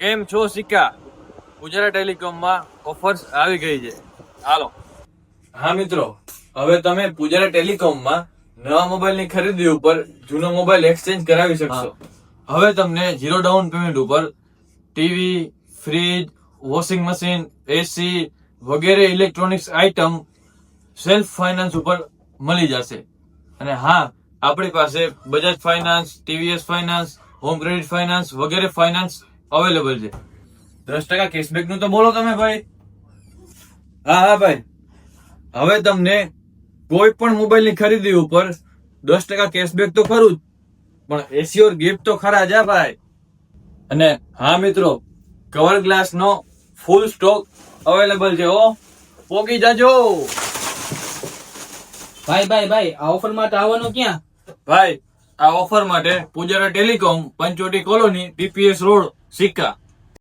કેમ છો સિક્કા? ગુજરાત ટેલિકોમમાં ઓફર્સ આવી ગઈ છે, હાલો. હા મિત્રો, હવે તમે પૂજારા ટેલિકોમમાં નવા મોબાઈલની ખરીદી ઉપર જૂનો મોબાઈલ એક્સચેન્જ કરાવી શકશો. હવે તમને 0 ડાઉન પેમેન્ટ ઉપર ટીવી, ફ્રીજ, વોશિંગ મશીન, એસી વગેરે ઇલેક્ટ્રોનિક્સ આઇટમ સેલ્ફ ફાઇનાન્સ ઉપર મળી જશે. અને હા, આપણી પાસે Bajaj finance, TVS finance, home credit finance વગેરે ફાઇનાન્સ અવેલેબલ છે. 10% કેશબેક નું તો બોલો તમે ભાઈ. હા ભાઈ, હવે તમને કોઈ પણ મોબાઈલ ની ખરીદી ઉપર 10% કેશબેક તો ખરું જ, પણ એસ્યોર ગિફ્ટ તો ખરા જ ભાઈ. અને હા મિત્રો, કવર ગ્લાસ નો ફૂલ સ્ટોક અવેલેબલ છે. પોકી જાજો ભાઈ આ ઓફર માટે આવવાનું ક્યાં? ભાઈ. આ ઓફર માટે Pujara telecom, Panchvati colony, PPS road, સિક્કા.